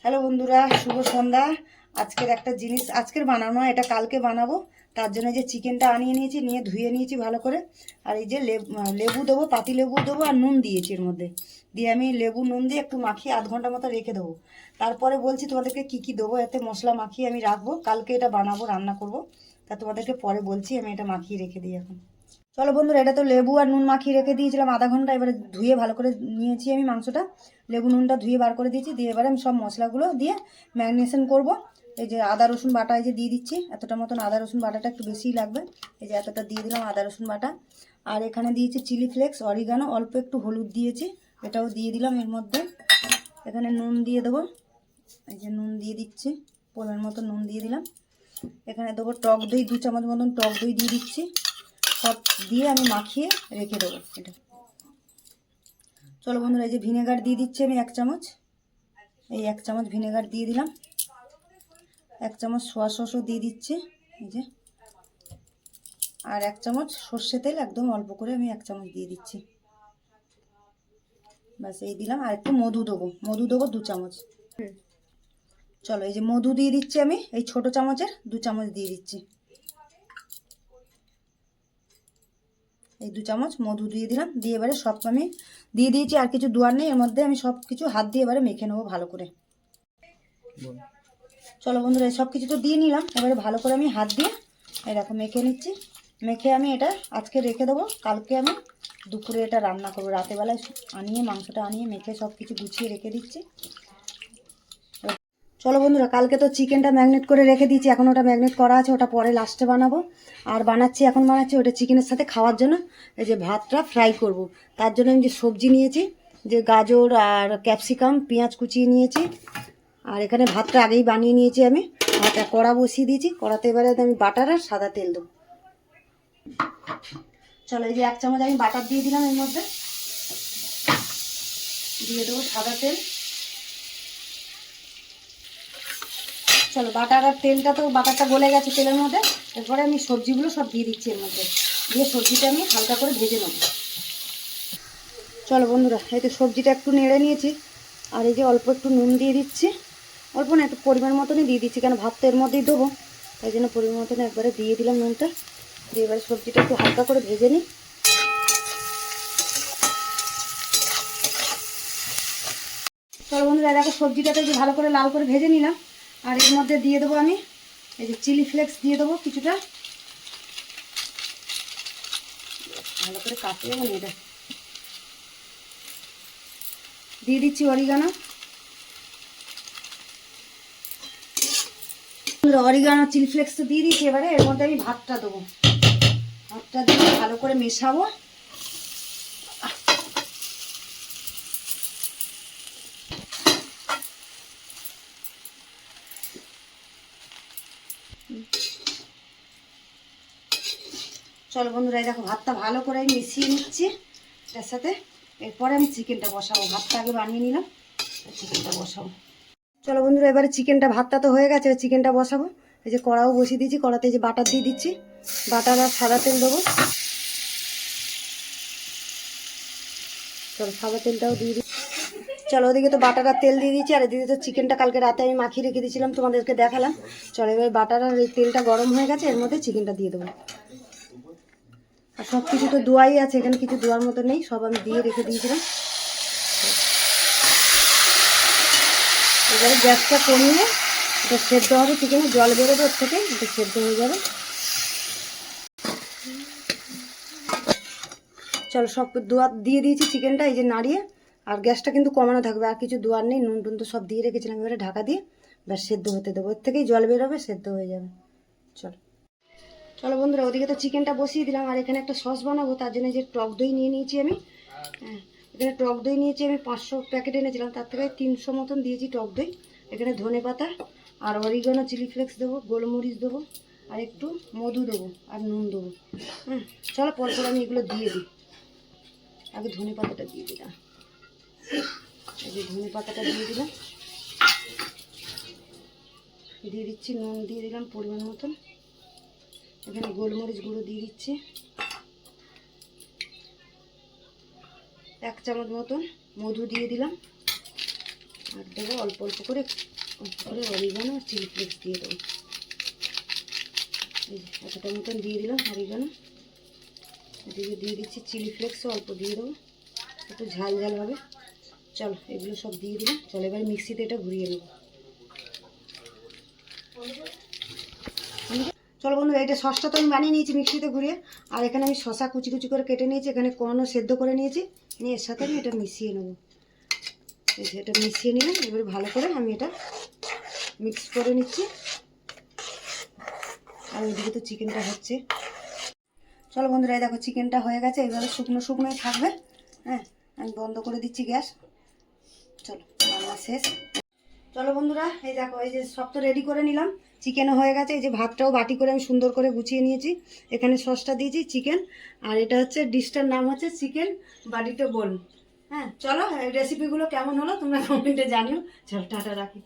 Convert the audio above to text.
Hello বন্ধুরা, শুভ সন্ধ্যা। আজকের একটা জিনিস আজকের বানানো, এটা কালকে বানাবো। তার জন্য যে চিকেনটা আনিয়ে নিয়েছি, নিয়ে ধুয়ে নিয়েছি ভালো করে। আর এই যে লেবু দেবো, পাতি লেবু দেবো, আর নুন দিয়েছি এর মধ্যে। দিয়ে আমি লেবু নুন দিয়ে একটু মাখিয়ে আধ ঘন্টা মতো রেখে দেবো। তারপরে বলছি তোমাদেরকে কি কি দেবো, এতে মশলা মাখিয়ে আমি রাখবো, কালকে এটা বানাবো, রান্না করব। তা তোমাদেরকে পরে বলছি, আমি এটা মাখিয়ে রেখে দিই এখন। চলো বন্ধুরা, এটা তো লেবু আর নুন মাখিয়ে রেখে দিয়েছিলাম আধা ঘন্টা। এবারে ধুয়ে ভালো করে নিয়েছি আমি মাংসটা, লেবু নুনটা ধুয়ে বার করে দিয়েছি। দিয়ে এবারে আমি সব মশলাগুলো দিয়ে ম্যারিনেশন করব। এই যে আদা রসুন বাটা এই যে দিয়ে দিচ্ছি, এতটা মতন আদা রসুন বাটাটা একটু বেশিই লাগবে। এই যে এতটা দিয়ে দিলাম আদা রসুন বাটা। আর এখানে দিয়েছি চিলি ফ্লেক্স, অরিগানো, অল্প একটু হলুদ দিয়েছি, এটাও দিয়ে দিলাম এর মধ্যে। এখানে নুন দিয়ে দেবো, এই যে নুন দিয়ে দিচ্ছি, পরিমাণ মতো নুন দিয়ে দিলাম। এখানে দেবো টক দই, 2 চামচ মতন টক দই দিয়ে দিচ্ছি। সব দিয়ে আমি মাখিয়ে রেখে দেবো এটা। চলো বন্ধুরা, এই যে ভিনেগার দিয়ে দিচ্ছি আমি 1 চামচ। এই 1 চামচ ভিনেগার দিয়ে দিলাম। 1 চামচ সোয়া সসও দিয়ে দিচ্ছি, এই যে। আর 1 চামচ সর্ষে তেল, একদম অল্প করে আমি 1 চামচ দিয়ে দিচ্ছি। ব্যাস এই দিলাম। আর একটু মধু দেবো, 2 চামচ। চলো, এই যে মধু দিয়ে দিচ্ছি আমি, এই ছোট চামচের 2 চামচ দিয়ে দিচ্ছি। এই 2 চামচ মধু দিয়ে দিলাম। দিয়ে এবারে সব আমি দিয়ে দিয়েছি, আর কিছু দেওয়ার নেই। এর মধ্যে আমি সব কিছু হাত দিয়ে এবারে মেখে নেবো ভালো করে। চলো বন্ধুরা, সব কিছু তো দিয়ে নিলাম। এবারে ভালো করে আমি হাত দিয়ে এই দেখো মেখে নিচ্ছি। মেখে আমি এটা আজকে রেখে দেবো, কালকে আমি দুপুরে এটা রান্না করবো। রাতেরবেলায় আনিয়ে মাংসটা আনিয়ে মেখে সব কিছু গুছিয়ে রেখে দিচ্ছি। চলো বন্ধুরা, কালকে তো চিকেনটা ম্যাগনেট করে রেখে দিয়েছি, এখন ওটা ম্যাগনেট করা আছে, ওটা পরে লাস্টে বানাবো। আর এখন বানাচ্ছি ওটা চিকেনের সাথে খাওয়ার জন্য। এই যে ভাতটা ফ্রাই করব, তার জন্য আমি যে সবজি নিয়েছি, যে গাজর আর ক্যাপসিকাম, পেঁয়াজ কুচিয়ে নিয়েছি। আর এখানে ভাতটা আগেই বানিয়ে নিয়েছি আমি। ভাতটা কড়া বসিয়ে দিয়েছি, কড়াতে এবারে আমি বাটার আর সাদা তেল দেবো। চলো, এই যে 1 চামচ আমি বাটার দিয়ে দিলাম এর মধ্যে। দিয়ে দেবো সাদা তেল। চলো, বাটার আর তেলটা তো, বাটারটা গলে গেছে তেলের মধ্যে। এরপরে আমি সবজিগুলো সব দিয়ে দিচ্ছি এর মধ্যে, দিয়ে সবজিটা আমি হালকা করে ভেজে নেব। চলো বন্ধুরা, এই তো সবজিটা একটু নেড়ে নিয়েছি। আর এই যে অল্প একটু নুন দিয়ে দিচ্ছি, অল্প না, একটু পরিমাণ মতনই দিয়ে দিচ্ছি, কেন ভাত তো এর মধ্যেই দেবো, তাই জন্য পরিমাণ মতন একবারে দিয়ে দিলাম নুনটা। দিয়ে এবারে সবজিটা একটু হালকা করে ভেজে নিই। চলো বন্ধুরা, দেখো সবজিটাতে যে ভালো করে লাল করে ভেজে নিলাম। আর এর মধ্যে দিয়ে দেবো আমি এই যে চিলি ফ্লেক্স দিয়ে দেবো কিছুটা, ভালো করে কাটিয়ে নেব। এটা দিয়ে দিচ্ছি অরিগানো। অরিগানো চিলি ফ্লেক্স তো দিয়ে দিচ্ছি। এবারে এর মধ্যে আমি ভাতটা দেবো, ভাতটা দিয়ে ভালো করে মেশাবো। চলো বন্ধুরা, দেখো ভাতটা ভালো করে আমি মিশিয়ে নিচ্ছি এটার সাথে। এরপরে আমি চিকেনটা বসাবো, ভাতটা আগে বানিয়ে নিলাম, চিকেনটা বসাবো। চলো বন্ধুরা, এবারে ভাতটা তো হয়ে গেছে, চিকেনটা বসাবো। এই যে কড়াও বসিয়ে দিয়েছি, কড়াতে যে বাটার দিয়ে দিচ্ছি, বাটার আর সাদা তেল দেবো। চলো, সাদা তেলটাও দিয়ে দিচ্ছি। চলো, ওদিকে তো বাটার আর তেল দিয়ে দিচ্ছি, আর এদিকে তো চিকেনটা কালকে রাতে আমি মাখিয়ে রেখে দিয়েছিলাম, তোমাদেরকে দেখালাম। চলো, এবার বাটার আর এই তেলটা গরম হয়ে গেছে, এর মধ্যে চিকেনটা দিয়ে দেবো। আর সব কিছু তো দোয়াই আছে, এখানে কিছু দোয়ার মতো নেই, সব আমি দিয়ে রেখে দিয়েছিলাম। এবারে গ্যাসটা কমিয়ে এটা সেদ্ধ হবে, চিকেনে জল বেরোবে ওর থেকে, এটা সেদ্ধ হয়ে যাবে। চলো, সব দোয়া দিয়ে দিয়েছি চিকেনটা, এই যে নাড়িয়ে। আর গ্যাসটা কিন্তু কমানো থাকবে, আর কিছু দোয়ার নেই, নুন টুন তো সব দিয়ে রেখেছিলাম। এবারে ঢাকা দিয়ে ব্যাস সেদ্ধ হতে দেবো, এর থেকেই জল বেরোবে, সেদ্ধ হয়ে যাবে। চলো চলো বন্ধুরা, ওদিকে তো চিকেনটা বসিয়ে দিলাম। আর এখানে একটা সস বানাবো, তার জন্য যে টক দই নিয়ে নিয়েছি আমি। হ্যাঁ, এখানে টক দই নিয়েছি আমি 500 প্যাকেট এনেছিলাম, তার থেকে 300 মতন দিয়েছি টক দই। এখানে ধনে পাতা আর অরিগানো, চিলি ফ্লেক্স দেবো, গোলমরিচ দেবো, আর একটু মধু দেবো, আর নুন দেবো। হ্যাঁ, চলো পরপর আমি এগুলো দিয়ে দিই। আগে ধনে পাতাটা দিয়ে দিলাম, এই যে ধনে পাতাটা দিয়ে দিলাম। দিয়ে দিচ্ছি নুন, দিয়ে দিলাম পরিমাণ মতন। এখানে গোলমরিচ গুঁড়ো দিয়ে দিচ্ছি 1 চামচ মতন, মধু দিয়ে দিলাম। আর দেবো অল্প অল্প করে অরিগানো আর চিলি ফ্লেক্স দিয়ে দেবো। এই যে এতটা মতন দিয়ে দিলাম অরিগানো, এদিকে দিয়ে দিচ্ছি চিলি ফ্লেক্সও অল্প দিয়ে দেবো, একটু ঝাল ঝাল হবে। চলো এগুলো সব দিয়ে দিলাম, চলো এবার মিক্সিতে এটা ঘুরিয়ে নেবো। চলো বন্ধুরা, এটা সসটা তো আমি বানিয়ে নিয়েছি মিক্সিতে ঘুরিয়ে, আর এখানে আমি শসা কুচি কুচি করে কেটে নিয়েছি, এখানে কর্নও সেদ্ধ করে নিয়েছি, নিয়ে এর সাথে আমি এটা মিশিয়ে নেবো। এই যে এটা মিশিয়ে নিলাম, এবারে ভালো করে আমি এটা মিক্স করে নিচ্ছি। আর ওইদিকে তো চিকেনটা হচ্ছে। চলো বন্ধুরা, এই দেখো চিকেনটা হয়ে গেছে, এইভাবে শুকনো শুকনোই থাকবে। হ্যাঁ, আমি বন্ধ করে দিচ্ছি গ্যাস। চলো রান্না শেষ। চলো বন্ধুরা, এই দেখো এই যে সব তো রেডি করে নিলাম, চিকেনও হয়ে গেছে। এই যে ভাতটাও বাটি করে আমি সুন্দর করে গুছিয়ে নিয়েছি, এখানে সসটা দিয়েছি চিকেন, আর এটা হচ্ছে ডিশটার নাম হচ্ছে চিকেন বাটিতে বোল। হ্যাঁ চলো, এই রেসিপিগুলো কেমন হলো তোমরা কমেন্টে জানিও। চলো টাটা, রাখি।